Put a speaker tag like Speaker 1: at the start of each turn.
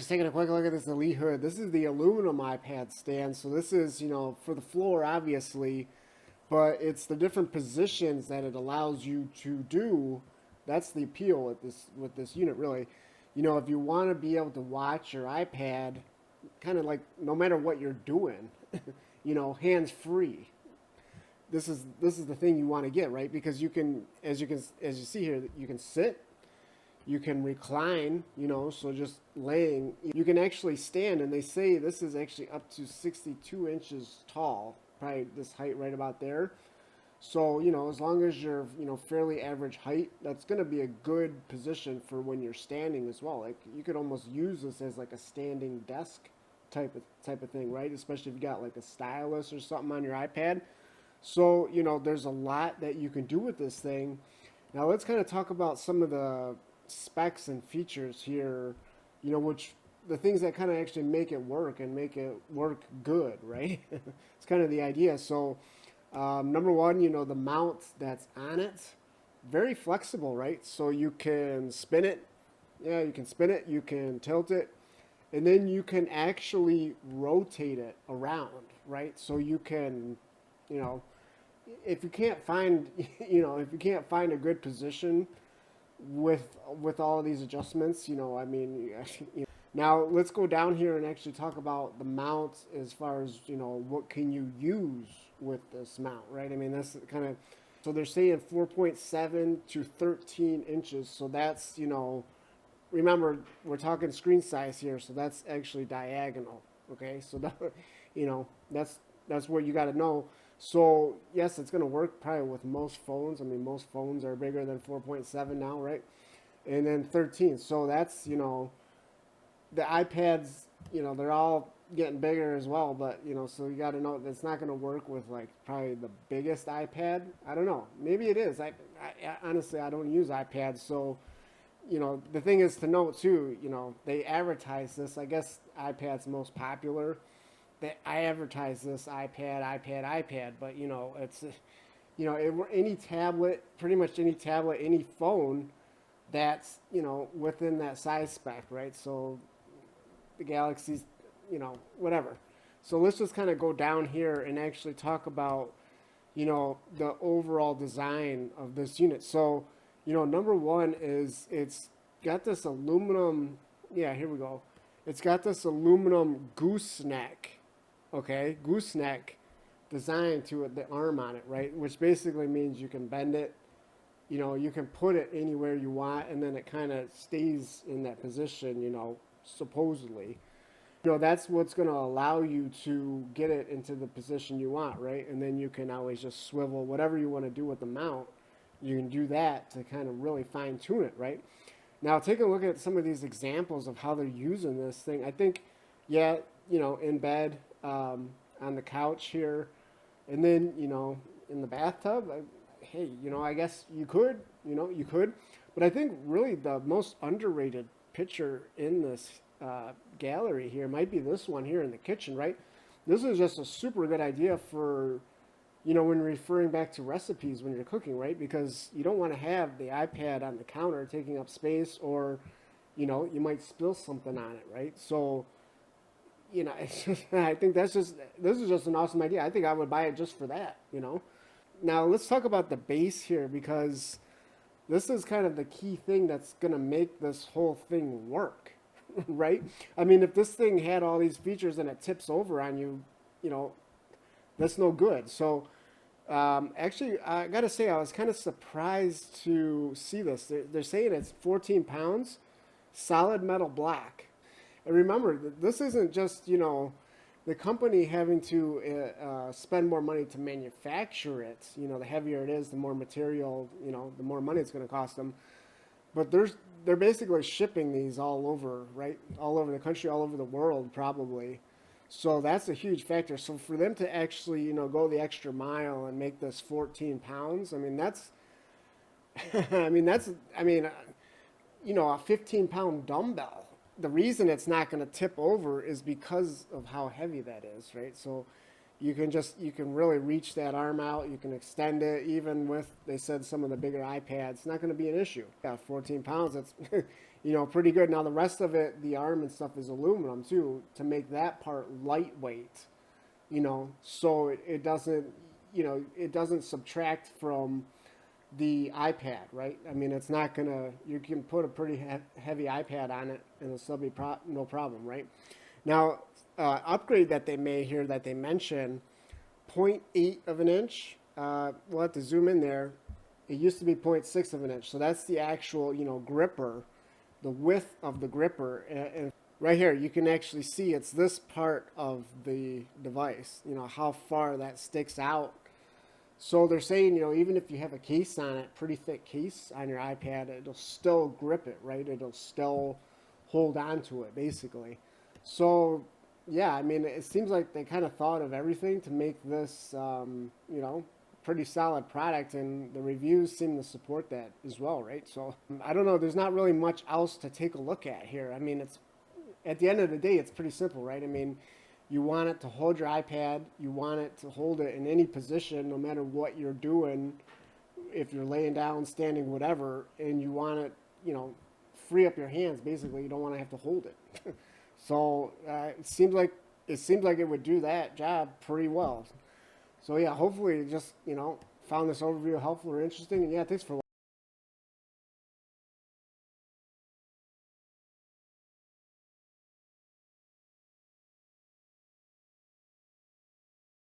Speaker 1: just taking a quick look at this Elitehood. This is the aluminum iPad stand. So this is, for the floor, obviously, but it's the different positions that it allows you to do. That's the appeal with this unit, really. If you want to be able to watch your iPad, kind of like no matter what you're doing, hands free. This is the thing you want to get, right? Because as you see here, you can sit, you can recline, so just laying. You can actually stand, and they say this is actually up to 62 inches tall, probably this height right about there. So, as long as you're, fairly average height, that's going to be a good position for when you're standing as well. Like, you could almost use this as like a standing desk type of thing, right? Especially if you got like a stylus or something on your iPad. So, there's a lot that you can do with this thing. Now, let's kind of talk about some of the specs and features here, which the things that kind of actually make it work and make it work good, right? It's kind of the idea. So, number one, the mount that's on it, very flexible, right? So you can spin it. Yeah, you can spin it, you can tilt it, and then you can actually rotate it around, right? So you can, you know, if you can't find, if you can't find a good position with all of these adjustments, I mean, now let's go down here and actually talk about the mount as far as what can you use with this mount, right? I mean, that's kind of, so they're saying 4.7 to 13 inches, so that's remember we're talking screen size here, so that's actually diagonal, okay? So that, that's what you got to know. So yes, it's going to work probably with most phones. I mean, most phones are bigger than 4.7 now, right? And then 13. So that's, the iPads, they're all getting bigger as well. But, so you got to know that's not going to work with like probably the biggest iPad. I don't know. Maybe it is. I honestly, I don't use iPads. So, the thing is to note too, they advertise this. I guess iPad's most popular. I advertise this iPad, but it's, any tablet, pretty much any tablet, any phone that's, within that size spec, right? So the Galaxy's, whatever. So let's just kind of go down here and actually talk about, the overall design of this unit. So, number one is it's got this aluminum, yeah, here we go. It's got this aluminum gooseneck, okay, gooseneck design to it, the arm on it, right? Which basically means you can bend it, you can put it anywhere you want, and then it kind of stays in that position, supposedly. That's what's going to allow you to get it into the position you want, right? And then you can always just swivel whatever you want to do with the mount. You can do that to kind of really fine tune it, right? Now, take a look at some of these examples of how they're using this thing. I think, yeah, in bed, on the couch here, and then, in the bathtub, hey, I guess you could, But I think really the most underrated picture in this gallery here might be this one here in the kitchen, right? This is just a super good idea for, when referring back to recipes when you're cooking, right? Because you don't want to have the iPad on the counter taking up space, or, you might spill something on it, right? So, it's just, I think this is just an awesome idea. I think I would buy it just for that, Now let's talk about the base here, because this is kind of the key thing that's going to make this whole thing work, right? I mean, if this thing had all these features and it tips over on you, that's no good. So, actually, I got to say, I was kind of surprised to see this. They're saying it's 14 pounds, solid metal black. And remember, this isn't just, the company having to spend more money to manufacture it. The heavier it is, the more material, the more money it's going to cost them. But they're basically shipping these all over, right? All over the country, all over the world, probably. So that's a huge factor. So for them to actually, go the extra mile and make this 14 pounds, I mean, a 15-pound dumbbell. The reason it's not going to tip over is because of how heavy that is, right? So you can really reach that arm out. You can extend it, even with, they said, some of the bigger iPads. It's not going to be an issue. Yeah, 14 pounds, that's, pretty good. Now the rest of it, the arm and stuff is aluminum too, to make that part lightweight, so it doesn't, it doesn't subtract from the iPad, right? I mean, it's not gonna. You can put a pretty heavy iPad on it, and it'll still be no problem, right? Now, upgrade that they made here that they mention, zero point 0.8 of an inch. We'll have to zoom in there. It used to be 0.6 of an inch, so that's the actual, gripper, the width of the gripper. And right here, you can actually see it's this part of the device. How far that sticks out. So they're saying, even if you have a case on it, pretty thick case on your iPad, it'll still grip it, right? It'll still hold on to it, basically. So, yeah, I mean, it seems like they kind of thought of everything to make this, pretty solid product, and the reviews seem to support that as well, right? So, I don't know, there's not really much else to take a look at here. I mean, it's at the end of the day, it's pretty simple, right? I mean, you want it to hold your iPad. You want it to hold it in any position, no matter what you're doing. If you're laying down, standing, whatever, and you want it, free up your hands. Basically, you don't want to have to hold it. So it seems like it would do that job pretty well. So yeah, hopefully, just found this overview helpful or interesting. And yeah, thanks for